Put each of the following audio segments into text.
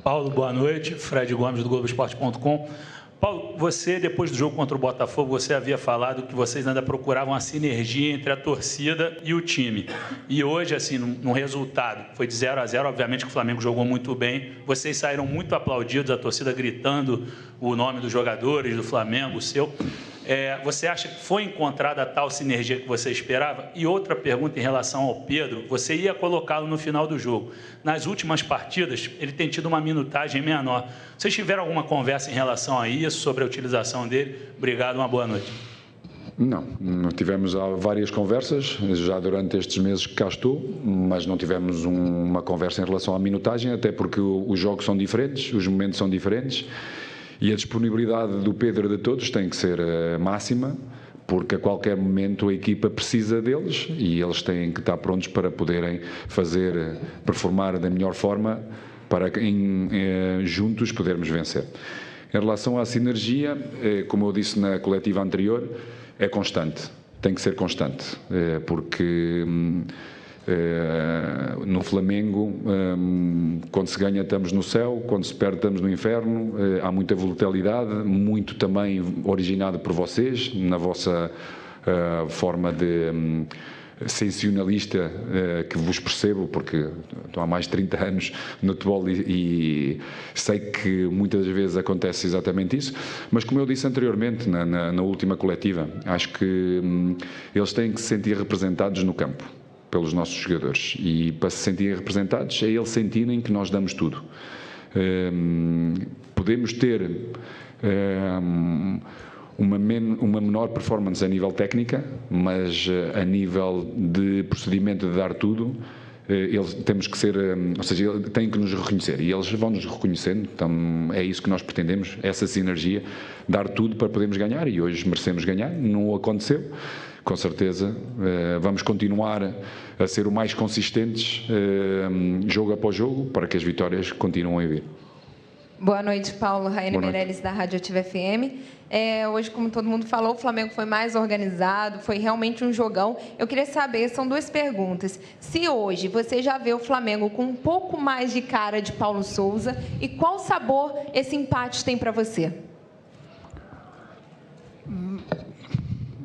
Paulo, boa noite. Fred Gomes, do Globoesporte.com. Paulo, você, depois do jogo contra o Botafogo, você havia falado que vocês ainda procuravam a sinergia entre a torcida e o time. E hoje, assim, no resultado, foi de 0-0, obviamente que o Flamengo jogou muito bem, vocês saíram muito aplaudidos, a torcida gritando o nome dos jogadores do Flamengo, o seu. Você acha que foi encontrada a tal sinergia que você esperava? E outra pergunta em relação ao Pedro, você ia colocá-lo no final do jogo. Nas últimas partidas, ele tem tido uma minutagem menor. Vocês tiveram alguma conversa em relação a isso, sobre a utilização dele? Obrigado, uma boa noite. Não tivemos várias conversas, já durante estes meses que cá estou, mas não tivemos uma conversa em relação à minutagem, até porque os jogos são diferentes, os momentos são diferentes. E a disponibilidade do Pedro e de todos tem que ser máxima, porque a qualquer momento a equipa precisa deles e eles têm que estar prontos para poderem performar da melhor forma para juntos podermos vencer. Em relação à sinergia, como eu disse na coletiva anterior, é constante, tem que ser constante, porque no Flamengo, quando se ganha estamos no céu, quando se perde estamos no inferno, há muita volatilidade, muito também originado por vocês, na vossa forma de sensacionalista, que vos percebo, porque estou há mais de 30 anos no futebol e sei que muitas vezes acontece exatamente isso, mas como eu disse anteriormente na última coletiva, acho que eles têm que se sentir representados no campo pelos nossos jogadores, e para se sentirem representados é eles sentirem que nós damos tudo. Podemos ter uma menor performance a nível técnica, mas a nível de procedimento de dar tudo, eles temos que ser, ou seja, têm que nos reconhecer e eles vão nos reconhecendo. Então é isso que nós pretendemos, essa sinergia, dar tudo para podermos ganhar, e hoje merecemos ganhar. Não aconteceu, com certeza vamos continuar a ser o mais consistentes jogo após jogo para que as vitórias continuem a vir. Boa noite, Paulo. Raiane Meirelles, da Rádio Ativa FM. Hoje, como todo mundo falou, o Flamengo foi mais organizado, foi realmente um jogão. Eu queria saber, são duas perguntas. Se hoje você já vê o Flamengo com um pouco mais de cara de Paulo Souza, e qual sabor esse empate tem para você?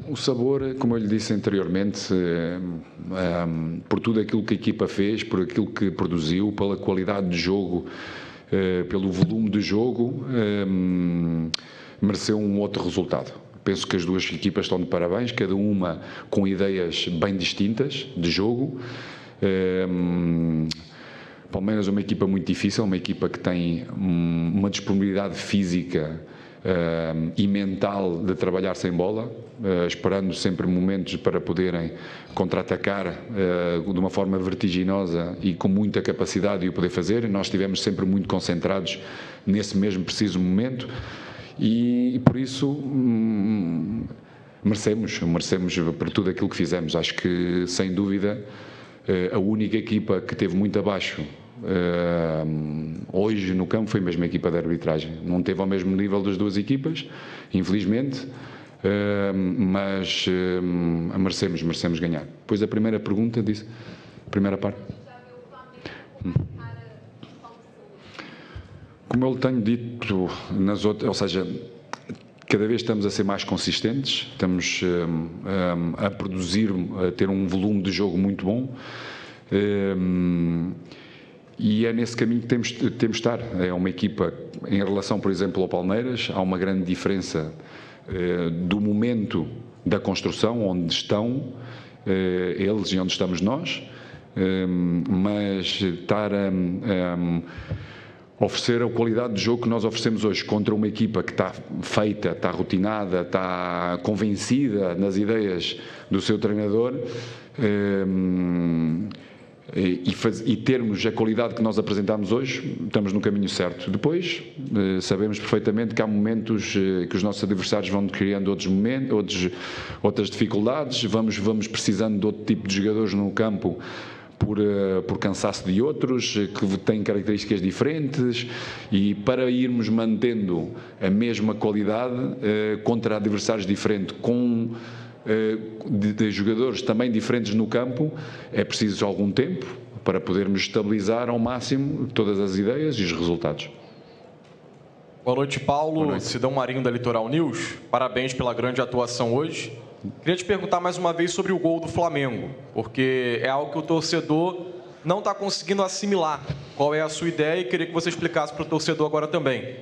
O sabor, como eu lhe disse anteriormente, por tudo aquilo que a equipa fez, por aquilo que produziu, pela qualidade de jogo, pelo volume de jogo, mereceu um outro resultado. Penso que as duas equipas estão de parabéns, cada uma com ideias bem distintas de jogo. Palmeiras é uma equipa muito difícil, uma equipa que tem uma disponibilidade física e mental de trabalhar sem bola, esperando sempre momentos para poderem contra-atacar de uma forma vertiginosa e com muita capacidade de o poder fazer. Nós estivemos sempre muito concentrados nesse mesmo preciso momento e por isso merecemos por tudo aquilo que fizemos. Acho que, sem dúvida, a única equipa que teve muito abaixo hoje no campo foi mesmo a equipa de arbitragem. Não teve ao mesmo nível das duas equipas, infelizmente, mas merecemos ganhar. Depois a primeira pergunta disse, a primeira parte. Como eu tenho dito nas outras, ou seja, cada vez estamos a ser mais consistentes, estamos a produzir, a ter um volume de jogo muito bom. E é nesse caminho que temos de estar. É uma equipa, em relação, por exemplo, ao Palmeiras, há uma grande diferença do momento da construção, onde estão eles e onde estamos nós, mas estar a oferecer a qualidade de jogo que nós oferecemos hoje contra uma equipa que está feita, está rotinada, está convencida nas ideias do seu treinador, e termos a qualidade que nós apresentamos hoje, estamos no caminho certo. Depois, sabemos perfeitamente que há momentos que os nossos adversários vão criando outras dificuldades, vamos precisando de outro tipo de jogadores no campo por cansaço de outros, que têm características diferentes, e para irmos mantendo a mesma qualidade contra adversários diferentes, de jogadores também diferentes no campo, é preciso algum tempo para podermos estabilizar ao máximo todas as ideias e os resultados. Boa noite, Paulo. Boa noite. Sidão Marinho, da Litoral News. Parabéns pela grande atuação hoje. Queria te perguntar mais uma vez sobre o gol do Flamengo, porque é algo que o torcedor não está conseguindo assimilar. Qual é a sua ideia? E queria que você explicasse para o torcedor agora também.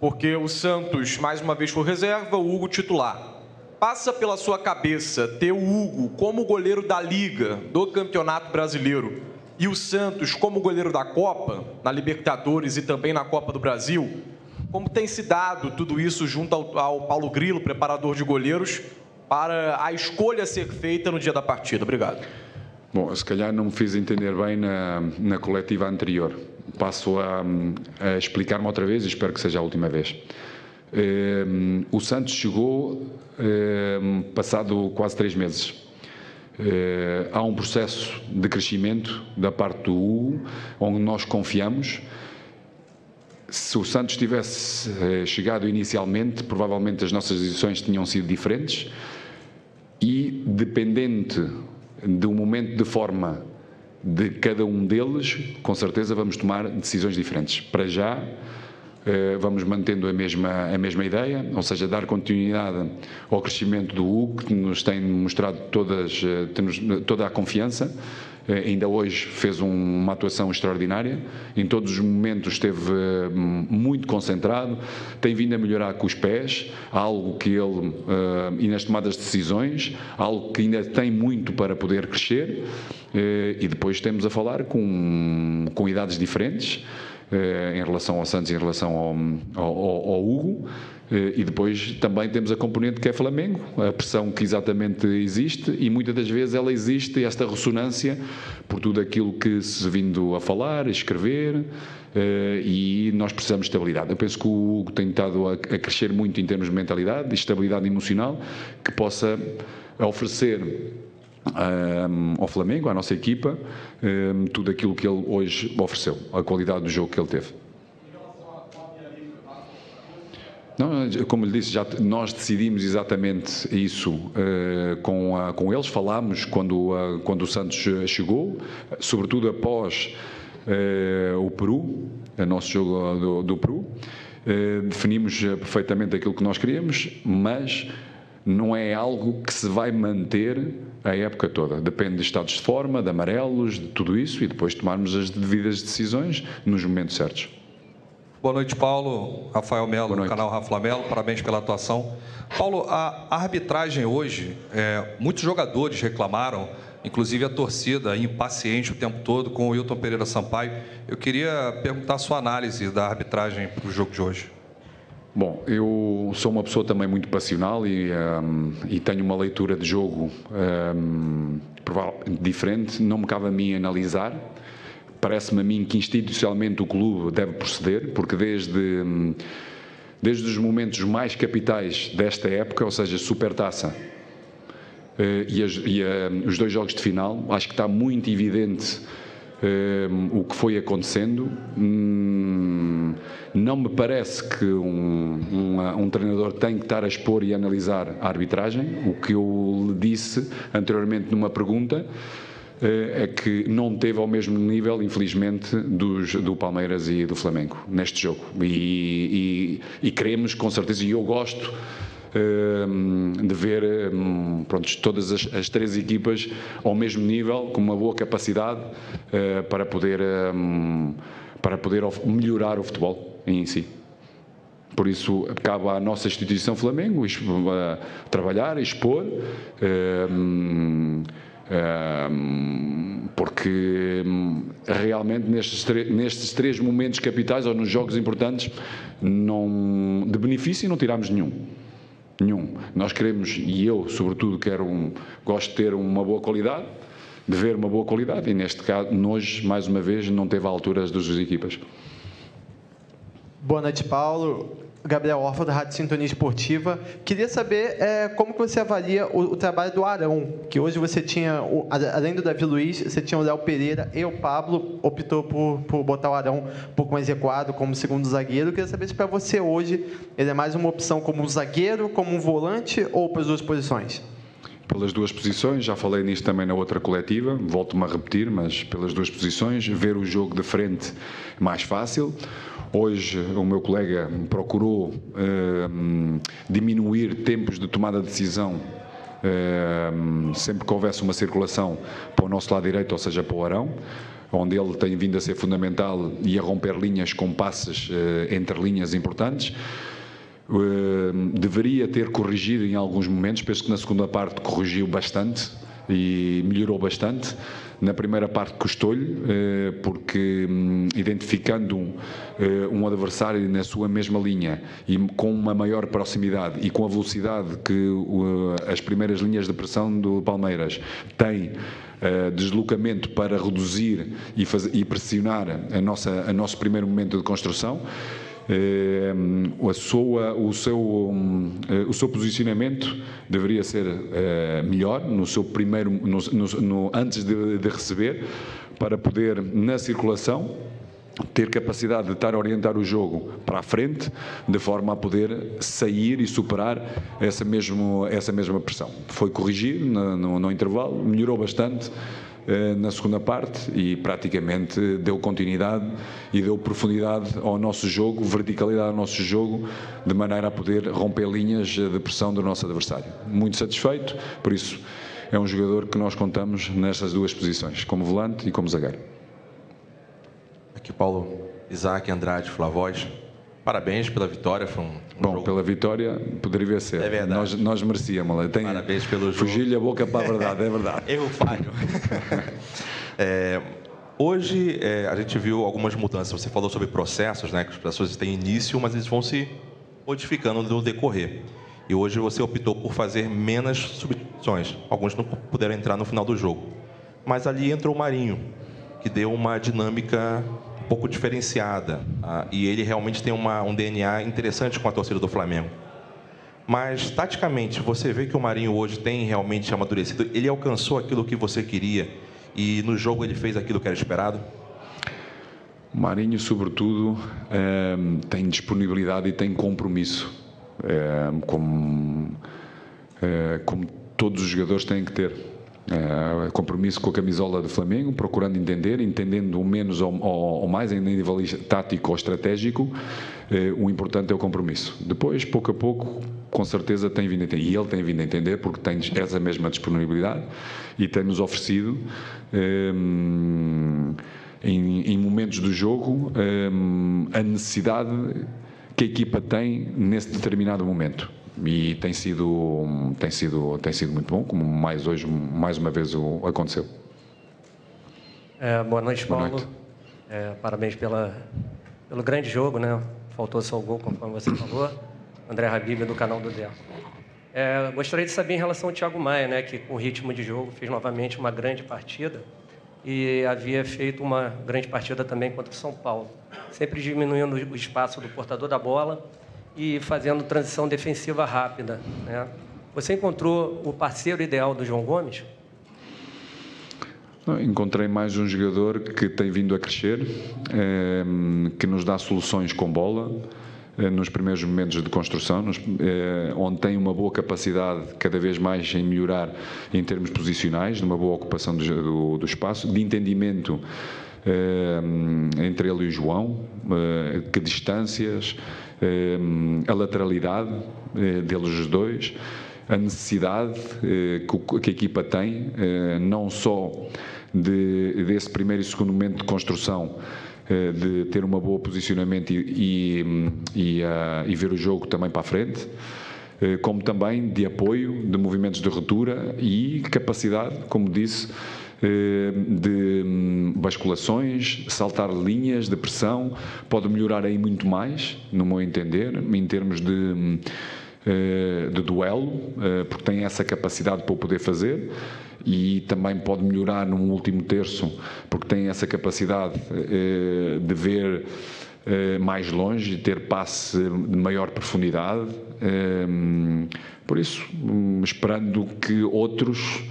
Porque o Santos, mais uma vez, foi reserva, o Hugo titular. Passa pela sua cabeça ter o Hugo como goleiro da Liga, do Campeonato Brasileiro, e o Santos como goleiro da Copa, na Libertadores e também na Copa do Brasil? Como tem se dado tudo isso junto ao Paulo Grilo, preparador de goleiros, para a escolha ser feita no dia da partida? Obrigado. Bom, se calhar não me fiz entender bem na coletiva anterior. Passo a explicar-me outra vez e espero que seja a última vez. O Santos chegou passado quase 3 meses. Há um processo de crescimento da parte do Hugo, onde nós confiamos. Se o Santos tivesse chegado inicialmente, provavelmente as nossas decisões tinham sido diferentes e, dependente do momento de forma de cada um deles, com certeza vamos tomar decisões diferentes. Para já, vamos mantendo a mesma ideia, ou seja, dar continuidade ao crescimento do Hugo, que nos tem mostrado toda a confiança. Ainda hoje fez uma atuação extraordinária, em todos os momentos esteve muito concentrado, tem vindo a melhorar com os pés, algo que ele, e nas tomadas de decisões, algo que ainda tem muito para poder crescer, e depois temos a falar com idades diferentes, em relação ao Santos e em relação ao Hugo, e depois também temos a componente que é Flamengo, a pressão que exatamente existe, e muitas das vezes ela existe, esta ressonância, por tudo aquilo que se vindo a falar, a escrever, e nós precisamos de estabilidade. Eu penso que o Hugo tem estado a crescer muito em termos de mentalidade, de estabilidade emocional, que possa oferecer ao Flamengo, à nossa equipa, tudo aquilo que ele hoje ofereceu, a qualidade do jogo que ele teve. Não, como lhe disse, nós decidimos exatamente isso com eles, falámos quando o Santos chegou, sobretudo após o Peru, o nosso jogo do Peru, definimos perfeitamente aquilo que nós queríamos, mas não é algo que se vai manter a época toda. Depende de estados de forma, de amarelos, de tudo isso, e depois tomarmos as devidas decisões nos momentos certos. Boa noite, Paulo. Rafael Melo, do canal Rafa Melo. Parabéns pela atuação. Paulo, a arbitragem hoje, muitos jogadores reclamaram, inclusive a torcida impaciente o tempo todo com o Wilton Pereira Sampaio. Eu queria perguntar a sua análise da arbitragem para o jogo de hoje. Bom, eu sou uma pessoa também muito passional e tenho uma leitura de jogo diferente. Não me cabe a mim analisar. Parece-me a mim que institucionalmente o clube deve proceder, porque desde os momentos mais capitais desta época, ou seja, Supertaça e os 2 jogos de final, acho que está muito evidente o que foi acontecendo. Não me parece que um treinador tem que estar a expor e a analisar a arbitragem. O que eu lhe disse anteriormente numa pergunta é que não teve ao mesmo nível, infelizmente, do Palmeiras e do Flamengo neste jogo. E queremos, com certeza, e eu gosto de ver todas as 3 equipas ao mesmo nível, com uma boa capacidade para poder melhorar o futebol em si. Por isso, cabe à nossa instituição Flamengo trabalhar, expor, porque realmente nestes 3 momentos capitais ou nos jogos importantes de benefício não tiramos nenhum. Nós queremos, e eu sobretudo gosto de ter uma boa qualidade, de ver uma boa qualidade, e neste caso hoje mais uma vez não teve a altura das 2 equipas. Boa noite, Paulo. Gabriel Orfa, da Rádio Sintonia Esportiva. Queria saber como que você avalia o trabalho do Arão, que hoje você tinha, além do Davi Luiz, você tinha o Léo Pereira e o Pablo, optou por botar o Arão um pouco mais recuado como segundo zagueiro. Queria saber se para você hoje ele é mais uma opção como um zagueiro, como um volante ou para as 2 posições? Pelas duas posições, já falei nisto também na outra coletiva, volto-me a repetir, mas pelas duas posições, ver o jogo de frente é mais fácil. Hoje o meu colega procurou diminuir tempos de tomada de decisão sempre que houvesse uma circulação para o nosso lado direito, ou seja, para o Arão, onde ele tem vindo a ser fundamental e a romper linhas com passes entre linhas importantes. Deveria ter corrigido em alguns momentos, penso que na segunda parte corrigiu bastante e melhorou bastante. Na primeira parte custou-lhe, porque identificando um adversário na sua mesma linha e com uma maior proximidade e com a velocidade que as primeiras linhas de pressão do Palmeiras têm, deslocamento para reduzir e pressionar o nosso primeiro momento de construção, o seu posicionamento deveria ser melhor no seu primeiro, antes de receber, para poder, na circulação, ter capacidade de estar a orientar o jogo para a frente, de forma a poder sair e superar essa mesma pressão. Foi corrigido no intervalo, melhorou bastante na segunda parte e praticamente deu continuidade e deu profundidade ao nosso jogo, verticalidade ao nosso jogo, de maneira a poder romper linhas de pressão do nosso adversário. Muito satisfeito, por isso é um jogador que nós contamos nestas duas posições, como volante e como zagueiro. Aqui Paulo, Isaac Andrade, Flavós. Parabéns pela vitória. Foi Bom, jogo... pela vitória poderia ser. É verdade. Nós merecíamos. Parabéns pelo jogo. Fugir-lhe a boca para a verdade, é verdade. Erro falho. Hoje a gente viu algumas mudanças. Você falou sobre processos, né? Que os processos têm início, mas eles vão se modificando no decorrer. E hoje você optou por fazer menos substituições. Alguns não puderam entrar no final do jogo. Mas ali entrou o Marinho, que deu uma dinâmica um pouco diferenciada, e ele realmente tem um DNA interessante com a torcida do Flamengo. Mas, taticamente, você vê que o Marinho hoje tem realmente amadurecido? Ele alcançou aquilo que você queria e no jogo ele fez aquilo que era esperado? O Marinho, sobretudo, tem disponibilidade e tem compromisso, como todos os jogadores têm que ter. Compromisso com a camisola do Flamengo, procurando entendendo o menos ou mais em nível tático ou estratégico. O importante é o compromisso. Depois, pouco a pouco, com certeza tem vindo a entender, e ele tem vindo a entender, porque tem essa mesma disponibilidade e tem-nos oferecido em momentos do jogo a necessidade que a equipa tem nesse determinado momento. E tem sido muito bom, como mais uma vez aconteceu. Boa noite, Paulo. Boa noite. Parabéns pelo grande jogo, né? Faltou só o gol, conforme você falou. André Habib, do canal do Deco. Gostaria de saber em relação ao Thiago Maia, né? Que com ritmo de jogo fez novamente uma grande partida e havia feito uma grande partida também contra o São Paulo, sempre diminuindo o espaço do portador da bola e fazendo transição defensiva rápida, né? Você encontrou o parceiro ideal do João Gomes? Encontrei mais um jogador que tem vindo a crescer, que nos dá soluções com bola, nos primeiros momentos de construção, onde tem uma boa capacidade cada vez mais em melhorar em termos posicionais, numa boa ocupação do espaço, de entendimento entre ele e o João, que distâncias, a lateralidade deles os dois, a necessidade que a equipa tem, não só desse primeiro e segundo momento de construção, de ter um bom posicionamento e ver o jogo também para a frente, como também de apoio, de movimentos de ruptura e capacidade, como disse, de basculações, saltar linhas de pressão. Pode melhorar aí muito mais, no meu entender, em termos de duelo, porque tem essa capacidade para o poder fazer, e também pode melhorar num último terço, porque tem essa capacidade de ver mais longe e ter passe de maior profundidade. Por isso, esperando que outros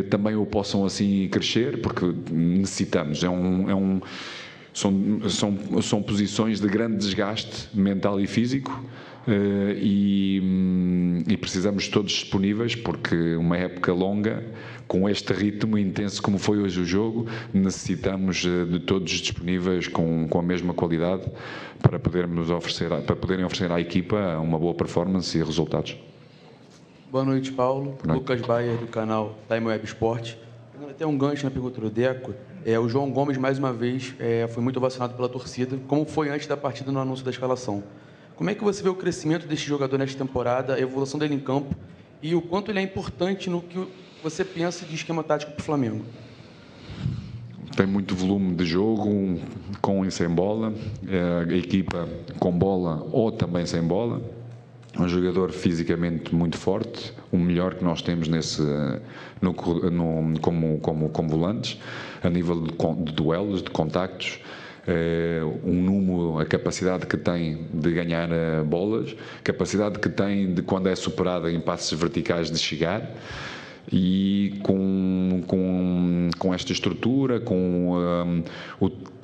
também o possam assim crescer, porque necessitamos. São posições de grande desgaste mental e físico, e precisamos todos disponíveis, porque uma época longa, com este ritmo intenso como foi hoje o jogo, necessitamos de todos disponíveis com a mesma qualidade para poderem oferecer à equipa uma boa performance e resultados. Boa noite, Paulo. Lucas Baia, do canal Time Web Sport. Pegando até um gancho na pergunta do Deco, o João Gomes, mais uma vez, foi muito ovacionado pela torcida, como foi antes da partida no anúncio da escalação. Como é que você vê o crescimento deste jogador nesta temporada, a evolução dele em campo e o quanto ele é importante no que você pensa de esquema tático para o Flamengo? Tem muito volume de jogo, com e sem bola, a equipa com bola ou também sem bola. Um jogador fisicamente muito forte, o melhor que nós temos como volantes, a nível de duelos, de contactos, um número, a capacidade que tem de ganhar bolas, capacidade que tem de, quando é superada em passes verticais, de chegar. E com esta estrutura, com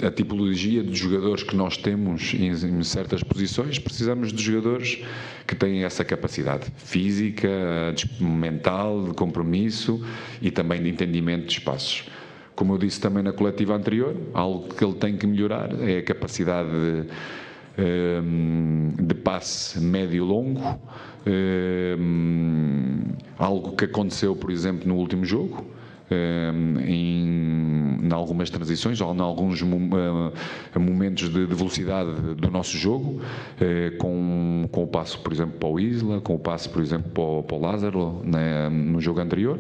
a tipologia de jogadores que nós temos em certas posições, precisamos de jogadores que têm essa capacidade física, mental, de compromisso e também de entendimento de espaços. Como eu disse também na coletiva anterior, algo que ele tem que melhorar é a capacidade de passe médio-longo, algo que aconteceu, por exemplo, no último jogo, em algumas transições ou em alguns momentos de velocidade do nosso jogo, com o passo, por exemplo, para o Isla, com o passo, por exemplo, para o Lázaro, no jogo anterior,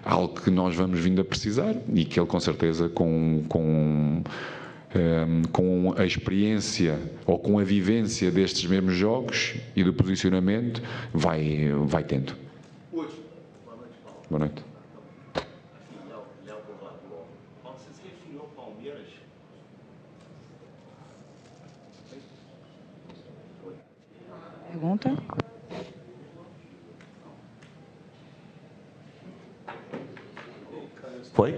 algo que nós vamos vindo a precisar e que ele, com certeza, com a experiência ou com a vivência destes mesmos jogos e do posicionamento, vai tendo. Boa noite. Você se referiu ao Palmeiras? Pergunta? Foi?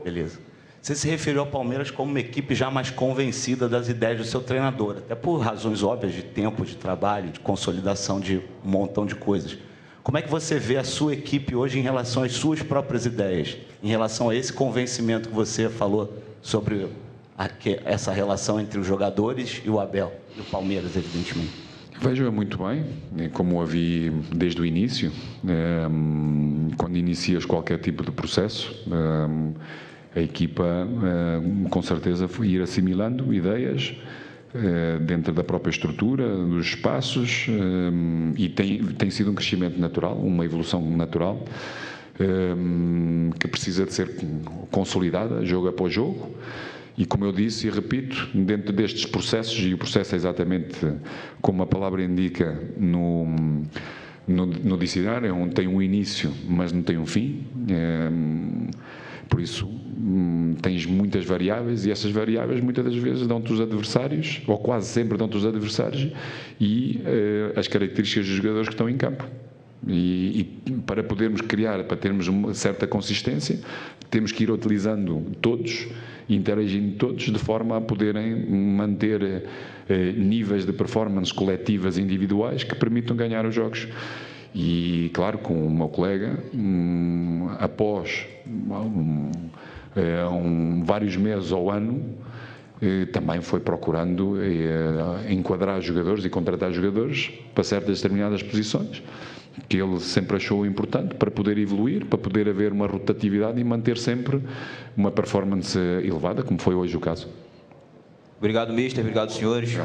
Beleza. Você se referiu ao Palmeiras como uma equipe já mais convencida das ideias do seu treinador, até por razões óbvias de tempo, de trabalho, de consolidação de um montão de coisas. Como é que você vê a sua equipe hoje em relação às suas próprias ideias, em relação a esse convencimento que você falou sobre essa relação entre os jogadores e o Abel, e o Palmeiras, evidentemente? Vejo-a muito bem, como a vi desde o início, quando inicias qualquer tipo de processo. A equipa, com certeza, foi ir assimilando ideias dentro da própria estrutura, dos espaços, e tem sido um crescimento natural, uma evolução natural, que precisa de ser consolidada, jogo após jogo. E, como eu disse e repito, dentro destes processos, e o processo é exatamente como a palavra indica no dicionário, tem um início, mas não tem um fim. Por isso, tens muitas variáveis e essas variáveis muitas das vezes dão-te os adversários, ou quase sempre dão-te os adversários e as características dos jogadores que estão em campo. E para podermos criar, para termos uma certa consistência, temos que ir utilizando todos, interagindo todos, de forma a poderem manter níveis de performance coletivas e individuais que permitam ganhar os jogos. E, claro, com o meu colega, após vários meses ou ano, também foi procurando enquadrar jogadores e contratar jogadores para certas determinadas posições, que ele sempre achou importante para poder evoluir, para poder haver uma rotatividade e manter sempre uma performance elevada, como foi hoje o caso. Obrigado, mister. Obrigado, senhores.